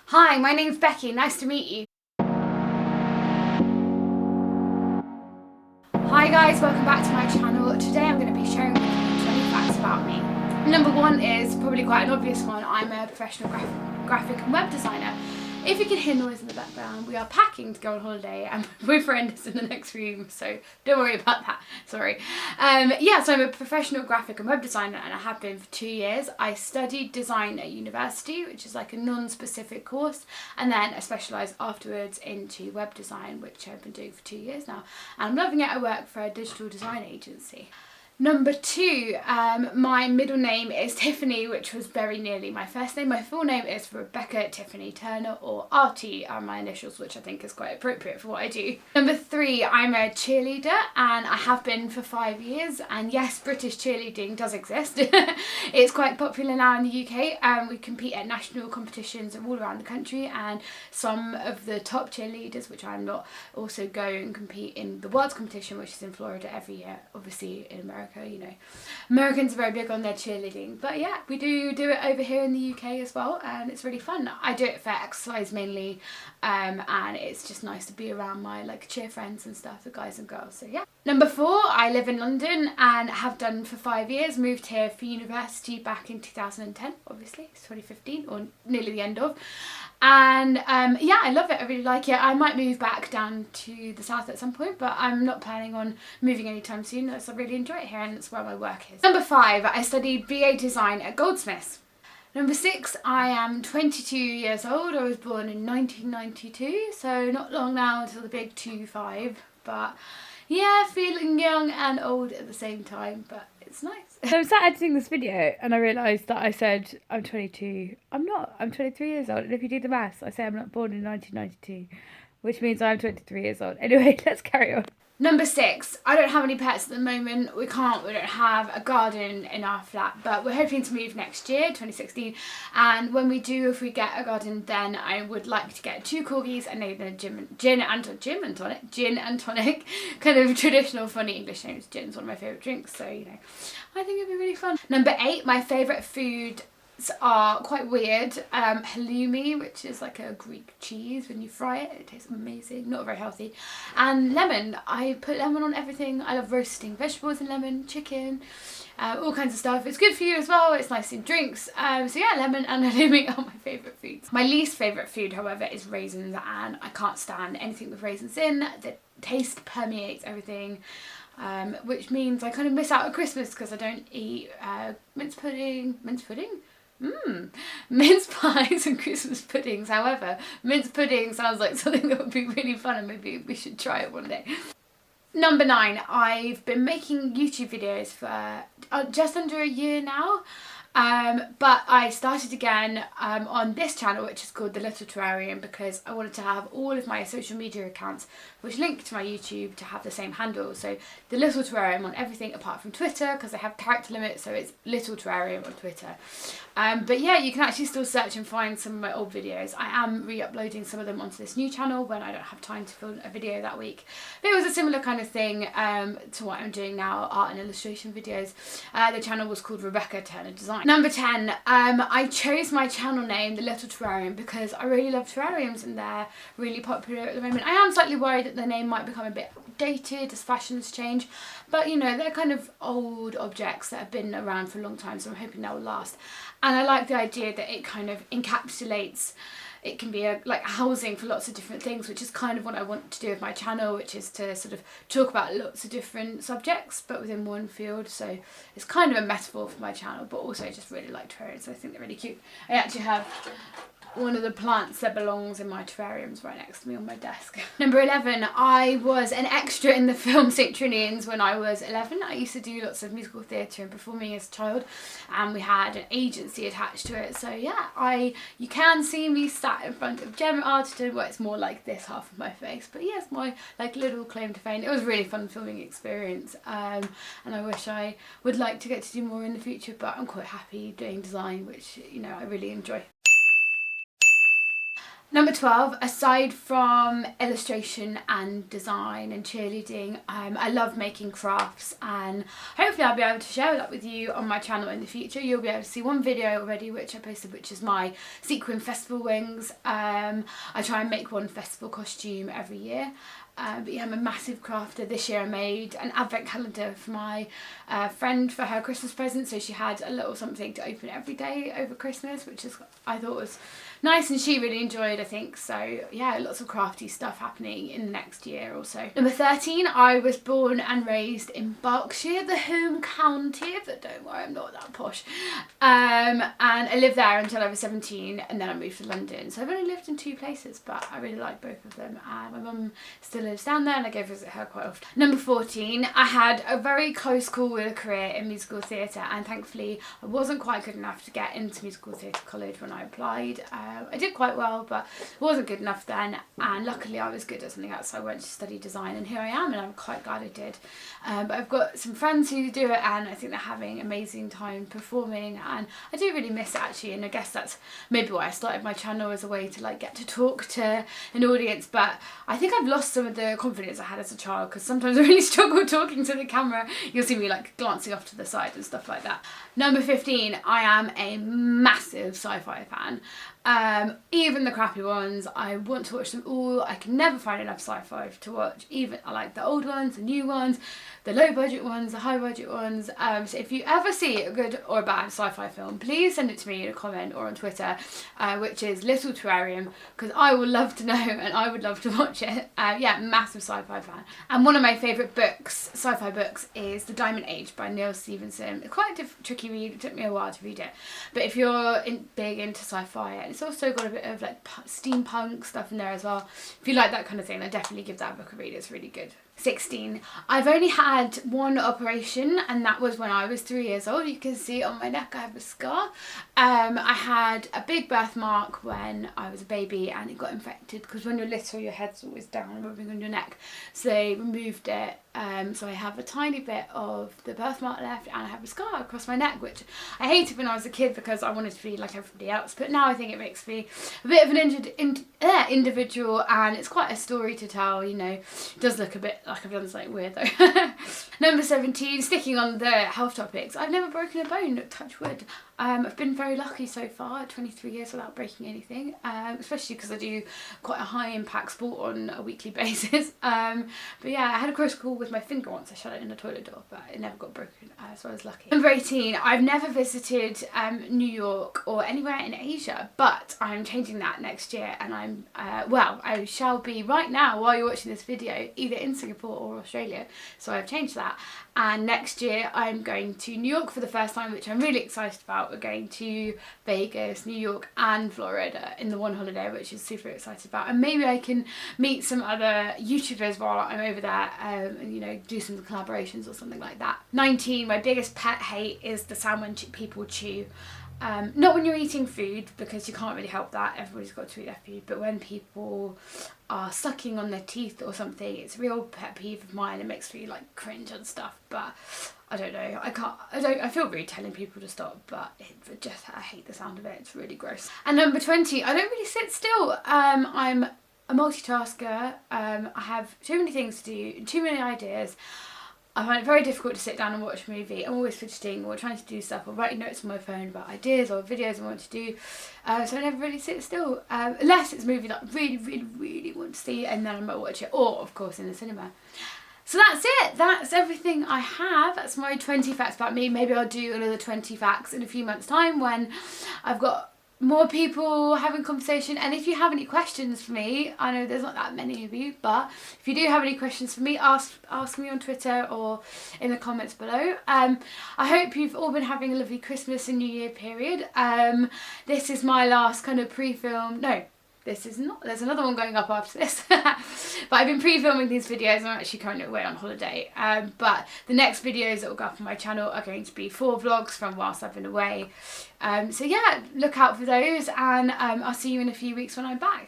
Hi, my name's Becky, nice to meet you. Hi guys, welcome back to my channel. Today I'm going to be sharing with you 20 facts about me. Number one is probably quite an obvious one. I'm a professional graphic and web designer. If you can hear noise in the background, we are packing to go on holiday and my boyfriend is in the next room, so don't worry about that, sorry. So I'm a professional graphic and web designer and I have been for 2 years. I studied design at university, which is like a non-specific course, and then I specialised afterwards into web design, which I've been doing for 2 years now. And I'm loving it. I work for a digital design agency. Number two, my middle name is Tiffany, which was very nearly my first name. My full name is Rebecca Tiffany Turner, or RT are my initials, which I think is quite appropriate for what I do. Number three, I'm a cheerleader and I have been for 5 years. And yes, British cheerleading does exist. It's quite popular now in the UK. We compete at national competitions all around the country, and some of the top cheerleaders, which I'm not, also go and compete in the World's competition, which is in Florida every year, obviously in America. You know, Americans are very big on their cheerleading, but yeah, we do it over here in the UK as well, and it's really fun. I do it for exercise mainly, and it's just nice to be around my cheer friends and stuff, the guys and girls. So yeah. Number four, I live in London and have done for 5 years. Moved here for university back in 2010, obviously it's 2015 or nearly the end of. And yeah, I love it. I really like it. I might move back down to the south at some point, but I'm not planning on moving anytime soon, as I really enjoy it here and it's where my work is. Number five, I studied BA design at Goldsmiths. Number six, I am 22 years old. I was born in 1992, so not long now until the big 25, but yeah, feeling young and old at the same time, but it's nice. So I was sat editing this video and I realised that I said I'm 22. I'm not. I'm 23 years old. And if you do the maths, I say I'm not born in 1992, which means I'm 23 years old. Anyway, let's carry on. Number six, I don't have any pets at the moment. We don't have a garden in our flat, but we're hoping to move next year, 2016. And when we do, if we get a garden, then I would like to get 2 corgis and name them gin and tonic. Kind of traditional, funny English names. Gin's one of my favourite drinks, so you know, I think it'd be really fun. Number eight, my favourite food are quite weird. Halloumi, which is like a Greek cheese. When you fry it, it tastes amazing, not very healthy. And lemon, I put lemon on everything. I love roasting vegetables in lemon, chicken, all kinds of stuff. It's good for you as well, it's nice in drinks. So yeah, lemon and halloumi are my favourite foods. My least favourite food, however, is raisins, and I can't stand anything with raisins in. The taste permeates everything. Which means I kind of miss out at Christmas because I don't eat mince pies and Christmas puddings. However, mince pudding sounds like something that would be really fun and maybe we should try it one day. Number nine, I've been making YouTube videos for just under a year now. But I started again on this channel, which is called The Little Terrarium, because I wanted to have all of my social media accounts which link to my YouTube to have the same handle. So The Little Terrarium on everything apart from Twitter, because I have character limits, so it's Little Terrarium on Twitter. But yeah, you can actually still search and find some of my old videos. I am re-uploading some of them onto this new channel when I don't have time to film a video that week. But it was a similar kind of thing to what I'm doing now, art and illustration videos. The channel was called Rebecca Turner Design. Number 10, I chose my channel name, The Little Terrarium, because I really love terrariums and they're really popular at the moment. I am slightly worried that the name might become a bit dated as fashions change, but you know, they're kind of old objects that have been around for a long time, so I'm hoping that will last. And I like the idea that it kind of encapsulates, it can be like housing for lots of different things, which is kind of what I want to do with my channel, which is to sort of talk about lots of different subjects but within one field. So it's kind of a metaphor for my channel, but also I just really like terrariums, so I think they're really cute. I actually have one of the plants that belongs in my terrariums right next to me on my desk. Number 11, I was an extra in the film St. Trinians when I was 11. I used to do lots of musical theatre and performing as a child, and we had an agency attached to it. So yeah, you can see me sat in front of Gemma Arterton, where it's more like this half of my face, but yes, my little claim to fame. It was a really fun filming experience, and I wish I would like to get to do more in the future, but I'm quite happy doing design, which, you know, I really enjoy. Number 12, aside from illustration and design and cheerleading, I love making crafts, and hopefully I'll be able to share that with you on my channel in the future. You'll be able to see one video already which I posted, which is my sequin festival wings. I try and make one festival costume every year. But yeah, I'm a massive crafter. This year I made an advent calendar for my friend for her Christmas present, so she had a little something to open every day over Christmas, which is, I thought was nice, and she really enjoyed, I think. So yeah, lots of crafty stuff happening in the next year or so. Number 13, I was born and raised in Berkshire, the home county, but don't worry, I'm not that posh. And I lived there until I was 17, and then I moved to London. So I've only lived in 2 places, but I really like both of them. And my mum still lives down there, and I go visit her quite often. Number 14, I had a very close call with a career in musical theatre, and thankfully I wasn't quite good enough to get into musical theatre college when I applied. I did quite well, but it wasn't good enough then, and luckily I was good at something else, so I went to study design, and here I am, and I'm quite glad I did. But I've got some friends who do it, and I think they're having an amazing time performing, and I do really miss it actually, and I guess that's maybe why I started my channel, as a way to like get to talk to an audience. But I think I've lost some of the confidence I had as a child, because sometimes I really struggle talking to the camera. You'll see me like glancing off to the side and stuff like that. Number 15, I am a massive sci-fi fan. Even the crappy ones, I want to watch them all. I can never find enough sci-fi to watch. Even I like the old ones, the new ones, the low budget ones, the high budget ones. So if you ever see a good or a bad sci-fi film, please send it to me in a comment or on Twitter, which is Little Terrarium, because I would love to know and I would love to watch it. Yeah, massive sci-fi fan. And one of my favourite books, sci-fi books, is The Diamond Age by Neil Stephenson. It's quite a tricky read, it took me a while to read it. But if you're big into sci-fi, and it's also got a bit of like steampunk stuff in there as well. If you like that kind of thing, then definitely give that book a read, it's really good. 16. I've only had one operation, and that was when I was 3 years old. You can see on my neck I have a scar. I had a big birthmark when I was a baby, and it got infected, because when you're little your head's always down rubbing on your neck, so they removed it. So I have a tiny bit of the birthmark left, and I have a scar across my neck, which I hated when I was a kid because I wanted to be like everybody else, but now I think it makes me a bit of an individual, and it's quite a story to tell, you know. It does look a bit like I've done something weird though. Number 17, sticking on the health topics, I've never broken a bone, touch wood. I've been very lucky so far, 23 years without breaking anything, especially because I do quite a high impact sport on a weekly basis. But yeah, I had a close call with my finger once. I shut it in the toilet door, but it never got broken, so I was lucky. Number 18, I've never visited New York or anywhere in Asia, but I'm changing that next year, and I'm, well, I shall be right now while you're watching this video, either in Singapore or Australia, so I've changed that. And next year I'm going to New York for the first time, which I'm really excited about. We're going to Vegas, New York and Florida in the one holiday, which is super excited about. And maybe I can meet some other YouTubers while I'm over there, and you know, do some collaborations or something like that. 19, my biggest pet hate is the sound when people chew. Not when you're eating food, because you can't really help that, everybody's got to eat their food, but when people are sucking on their teeth or something, it's a real pet peeve of mine. It makes me like cringe and stuff, but I don't know, I feel rude telling people to stop, but I hate the sound of it, it's really gross. And number 20, I don't really sit still. I'm a multitasker. I have too many things to do, too many ideas. I find it very difficult to sit down and watch a movie. I'm always fidgeting or trying to do stuff or writing notes on my phone about ideas or videos I want to do. So I never really sit still, unless it's a movie that I really want to see, and then I might watch it, or of course in the cinema. So that's it, that's everything I have. That's my 20 facts about me. Maybe I'll do another 20 facts in a few months' time when I've got more people having conversation. And if you have any questions for me, I know there's not that many of you, but if you do have any questions for me, ask me on Twitter or in the comments below. I hope you've all been having a lovely Christmas and New Year period. This is my last kind of pre-film, no, this is not, there's another one going up after this. But I've been pre-filming these videos, and I'm actually currently away on holiday. But the next videos that will go up on my channel are going to be 4 vlogs from whilst I've been away. So yeah, look out for those, and I'll see you in a few weeks when I'm back.